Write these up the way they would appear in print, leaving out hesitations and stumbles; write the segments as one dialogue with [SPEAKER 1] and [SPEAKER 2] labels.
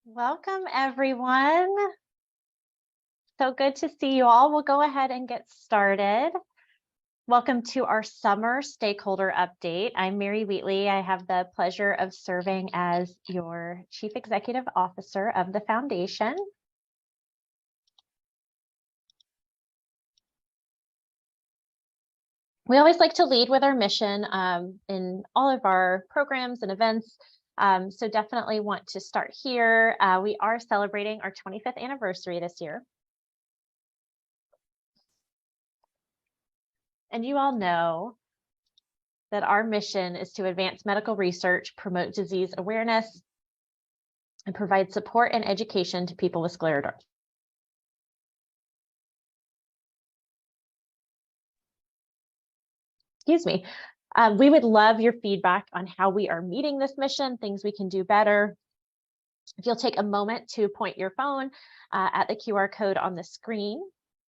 [SPEAKER 1] Welcome, everyone. So good to see you all. We'll go ahead and get started. Welcome to our summer stakeholder update. I'm Mary Wheatley. I have the pleasure of serving as your Chief Executive Officer of the Foundation. We always like to lead with our mission in all of our programs and events. So definitely want to start here. We are celebrating our 25th anniversary this year. And you all know that our mission is to advance medical research, promote disease awareness, and provide support and education to people with scleroderma. Excuse me. We would love your feedback on how we are meeting this mission, things we can do better. If you'll take a moment to point your phone at the QR code on the screen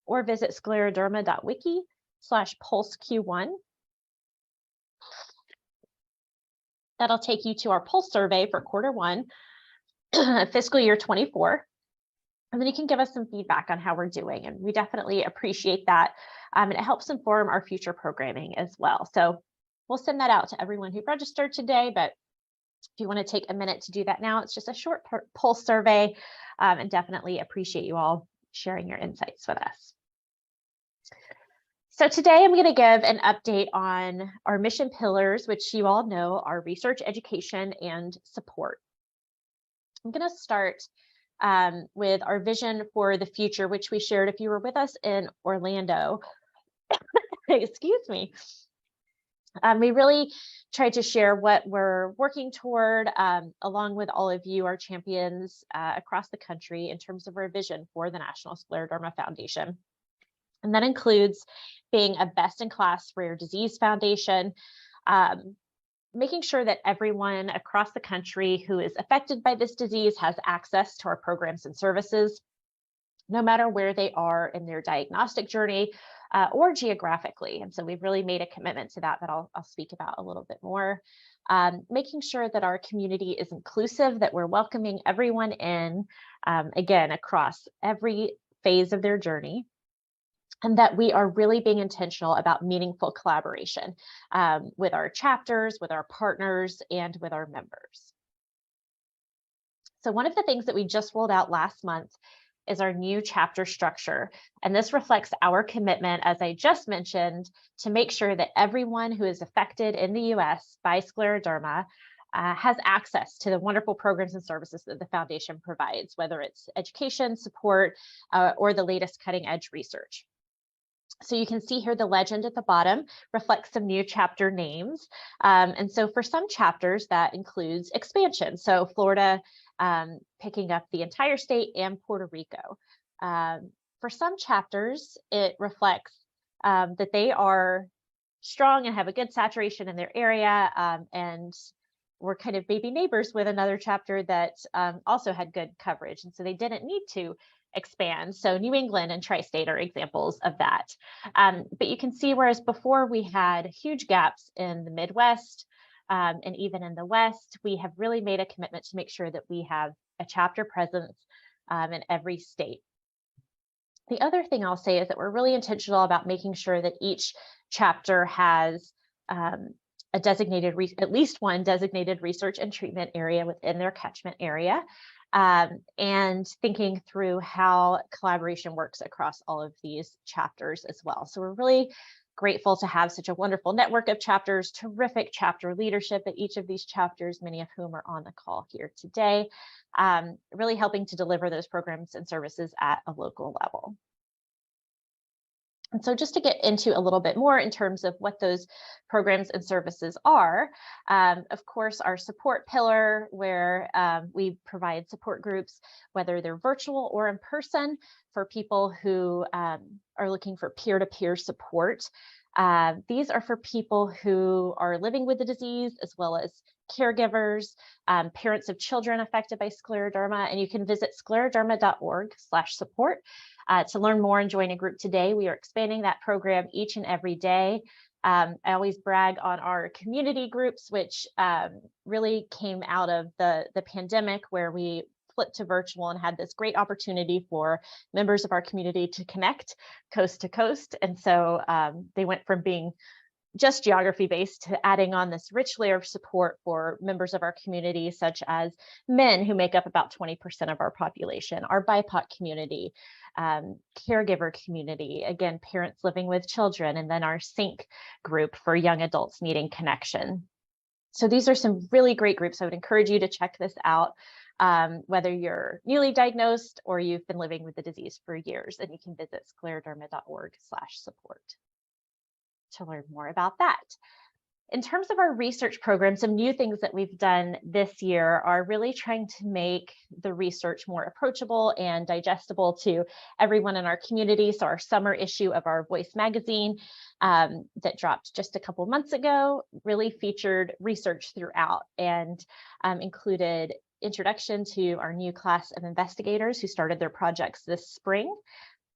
[SPEAKER 1] or visit scleroderma.wiki/pulseq1. That'll take you to our pulse survey for Q1, fiscal year 24. And then you can give us some feedback on how we're doing. And we definitely appreciate that. And it helps inform our future programming as well. So we'll send that out to everyone who registered today. But if you want to take a minute to do that now, it's just a short pulse survey, and definitely appreciate you all sharing your insights with us. So today I'm going to give an update on our mission pillars, which you all know are research, education, and support. I'm going to start with our vision for the future, which we shared if you were with us in Orlando. Excuse me. We really tried to share what we're working toward along with all of you, our champions across the country, in terms of our vision for the National Scleroderma Foundation. And that includes being a best-in-class rare disease foundation, making sure that everyone across the country who is affected by this disease has access to our programs and services, no matter where they are in their diagnostic journey or geographically. And so we've really made a commitment to that I'll speak about a little bit more. Making sure that our community is inclusive, that we're welcoming everyone in, again, across every phase of their journey. And that we are really being intentional about meaningful collaboration with our chapters, with our partners, and with our members. So one of the things that we just rolled out last month is our new chapter structure. And this reflects our commitment, as I just mentioned, to make sure that everyone who is affected in the US by scleroderma has access to the wonderful programs and services that the foundation provides, whether it's education, support, or the latest cutting edge research. So you can see here the legend at the bottom reflects some new chapter names. And so for some chapters that includes expansion. So Florida picking up the entire state and Puerto Rico. For some chapters, it reflects that they are strong and have a good saturation in their area. And we're kind of baby neighbors with another chapter that also had good coverage. And so they didn't need to expand. So New England and Tri-State are examples of that. But you can see, whereas before we had huge gaps in the Midwest and even in the West, we have really made a commitment to make sure that we have a chapter presence in every state. The other thing I'll say is that we're really intentional about making sure that each chapter has a designated, at least one designated research and treatment area within their catchment area. And thinking through how collaboration works across all of these chapters as well. So we're really grateful to have such a wonderful network of chapters, terrific chapter leadership at each of these chapters, many of whom are on the call here today, really helping to deliver those programs and services at a local level. And so just to get into a little bit more in terms of what those programs and services are, of course, our support pillar, where we provide support groups, whether they're virtual or in person, for people who are looking for peer-to-peer support. These are for people who are living with the disease, as well as caregivers, parents of children affected by scleroderma, and you can visit scleroderma.org/support to learn more and join a group today. We are expanding that program each and every day. I always brag on our community groups, which really came out of the pandemic, where we flipped to virtual and had this great opportunity for members of our community to connect coast to coast. And so they went from being just geography based to adding on this rich layer of support for members of our community, such as men who make up about 20% of our population, our BIPOC community, caregiver community, again, parents living with children, and then our SYNC group for young adults needing connection. So these are some really great groups. I would encourage you to check this out, whether you're newly diagnosed or you've been living with the disease for years, and you can visit scleroderma.org/support to learn more about that. In terms of our research program, some new things that we've done this year are really trying to make the research more approachable and digestible to everyone in our community. So our summer issue of our Voice magazine that dropped just a couple months ago really featured research throughout and included introduction to our new class of investigators who started their projects this spring.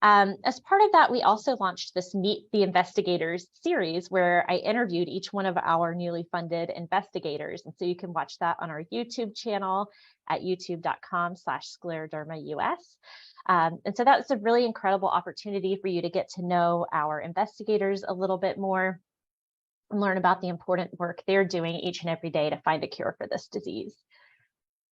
[SPEAKER 1] As part of that, we also launched this Meet the Investigators series where I interviewed each one of our newly funded investigators. And so you can watch that on our YouTube channel at youtube.com/sclerodermaus. And so that's a really incredible opportunity for you to get to know our investigators a little bit more and learn about the important work they're doing each and every day to find a cure for this disease.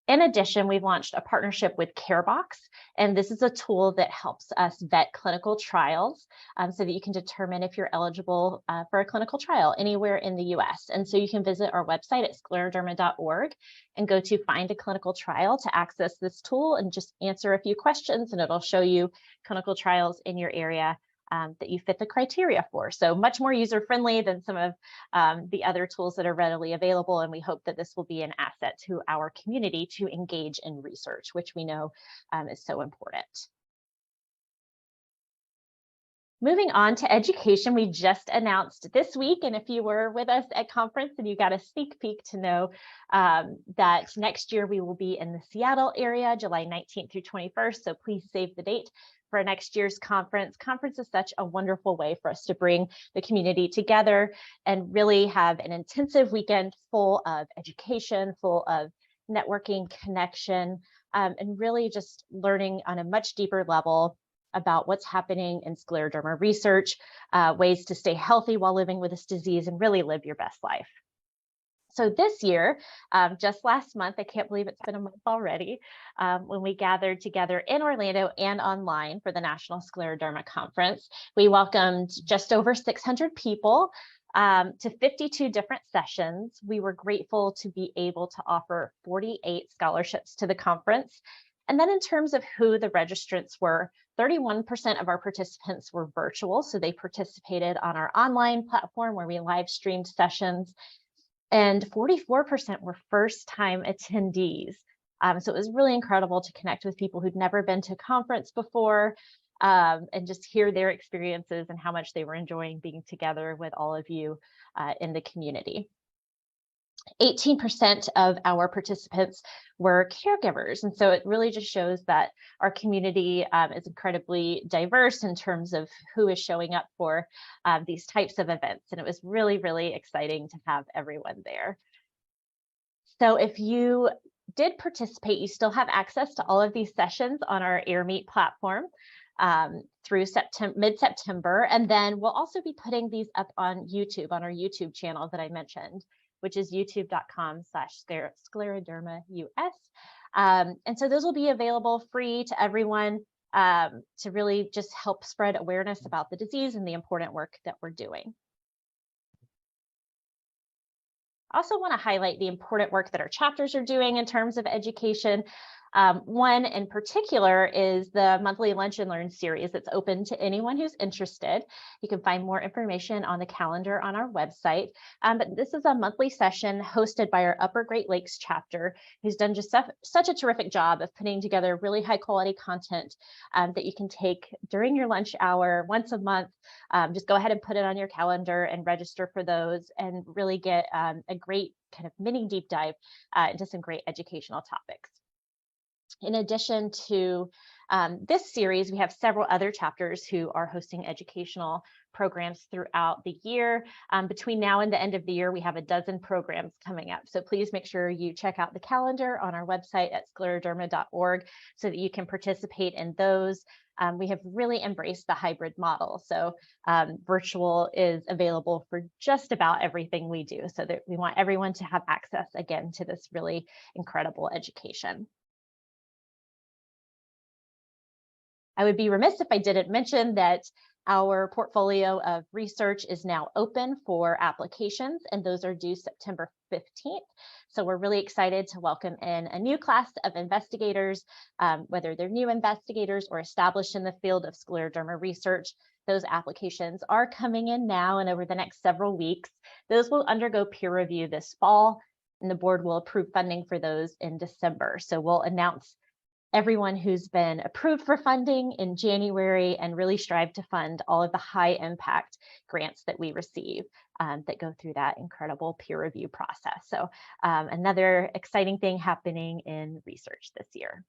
[SPEAKER 1] In addition, we've launched a partnership with CareBox, and this is a tool that helps us vet clinical trials so that you can determine if you're eligible for a clinical trial anywhere in the US. And so you can visit our website at scleroderma.org and go to find a clinical trial to access this tool and just answer a few questions, and it'll show you clinical trials in your area that you fit the criteria for. So much more user-friendly than some of the other tools that are readily available. And we hope that this will be an asset to our community to engage in research, which we know is so important. Moving on to education, we just announced this week, and if you were with us at conference and you got a sneak peek to know that next year we will be in the Seattle area, July 19th through 21st. So please save the date for next year's conference. Conference is such a wonderful way for us to bring the community together and really have an intensive weekend full of education, full of networking, connection, and really just learning on a much deeper level about what's happening in scleroderma research, ways to stay healthy while living with this disease and really live your best life. So this year, just last month, I can't believe it's been a month already, when we gathered together in Orlando and online for the National Scleroderma Conference, we welcomed just over 600 people to 52 different sessions. We were grateful to be able to offer 48 scholarships to the conference. And then in terms of who the registrants were, 31% of our participants were virtual. So they participated on our online platform where we live streamed sessions. And 44% were first-time attendees. So it was really incredible to connect with people who'd never been to a conference before and just hear their experiences and how much they were enjoying being together with all of you in the community. 18% of our participants were caregivers. And so it really just shows that our community is incredibly diverse in terms of who is showing up for these types of events. And it was really, really exciting to have everyone there. So if you did participate, you still have access to all of these sessions on our AirMeet platform through mid-September. And then we'll also be putting these up on YouTube, on our YouTube channel that I mentioned, which is youtube.com/sclerodermaus. And so those will be available free to everyone to really just help spread awareness about the disease and the important work that we're doing. I also want to highlight the important work that our chapters are doing in terms of education. One in particular is the monthly Lunch and Learn series that's open to anyone who's interested. You can find more information on the calendar on our website. But this is a monthly session hosted by our Upper Great Lakes chapter, who's done just such a terrific job of putting together really high quality content that you can take during your lunch hour once a month. Just go ahead and put it on your calendar and register for those and really get a great kind of mini deep dive into some great educational topics. In addition to this series, we have several other chapters who are hosting educational programs throughout the year. Between now and the end of the year, we have a dozen programs coming up. So please make sure you check out the calendar on our website at scleroderma.org so that you can participate in those. We have really embraced the hybrid model. So virtual is available for just about everything we do, so that we want everyone to have access again to this really incredible education. I would be remiss if I didn't mention that our portfolio of research is now open for applications, and those are due September 15th. So we're really excited to welcome in a new class of investigators, whether they're new investigators or established in the field of scleroderma research. Those applications are coming in now and over the next several weeks. Those will undergo peer review this fall, and the board will approve funding for those in December. So we'll announce everyone who's been approved for funding in January and really strive to fund all of the high impact grants that we receive that go through that incredible peer review process. So another exciting thing happening in research this year.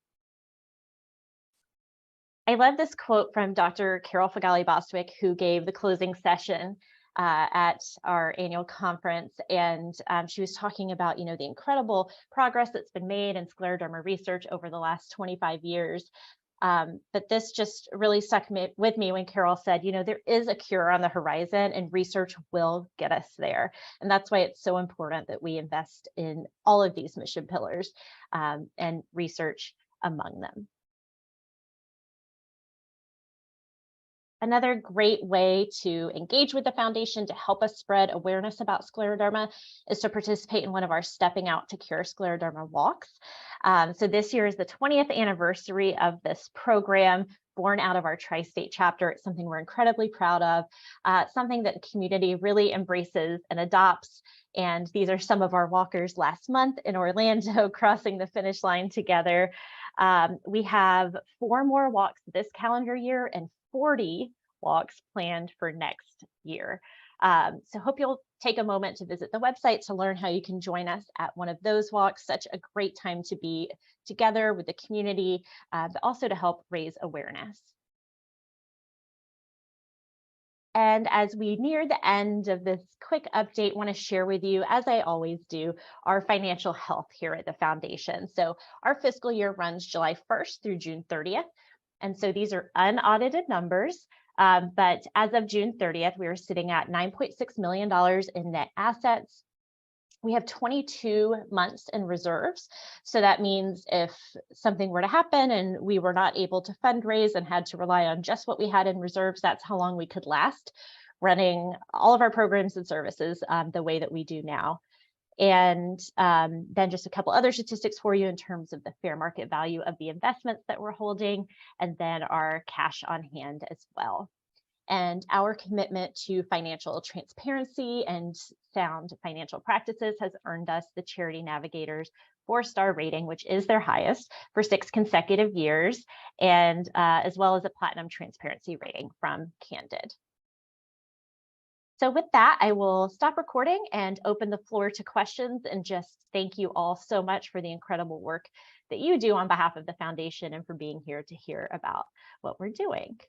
[SPEAKER 1] I love this quote from Dr. Carol Fagali-Bostwick, who gave the closing session at our annual conference, and she was talking about, the incredible progress that's been made in scleroderma research over the last 25 years. But this just really stuck with me when Carol said, there is a cure on the horizon and research will get us there. And that's why it's so important that we invest in all of these mission pillars and research among them. Another great way to engage with the foundation to help us spread awareness about scleroderma is to participate in one of our Stepping Out to Cure Scleroderma walks. So this year is the 20th anniversary of this program, born out of our tri-state chapter. It's something we're incredibly proud of, something that the community really embraces and adopts. And these are some of our walkers last month in Orlando crossing the finish line together. We have 4 more walks this calendar year and 40 walks planned for next year. So hope you'll take a moment to visit the website to learn how you can join us at one of those walks. Such a great time to be together with the community, but also to help raise awareness. And as we near the end of this quick update, I want to share with you, as I always do, our financial health here at the foundation. So our fiscal year runs July 1st through June 30th. And so these are unaudited numbers, but as of June 30th, we were sitting at $9.6 million in net assets. We have 22 months in reserves. So that means if something were to happen and we were not able to fundraise and had to rely on just what we had in reserves, that's how long we could last running all of our programs and services the way that we do now. And then just a couple other statistics for you in terms of the fair market value of the investments that we're holding, and then our cash on hand as well. And our commitment to financial transparency and sound financial practices has earned us the Charity Navigator's 4-star rating, which is their highest, for 6 consecutive years, and as well as a platinum transparency rating from Candid. So with that, I will stop recording and open the floor to questions, and just thank you all so much for the incredible work that you do on behalf of the foundation and for being here to hear about what we're doing.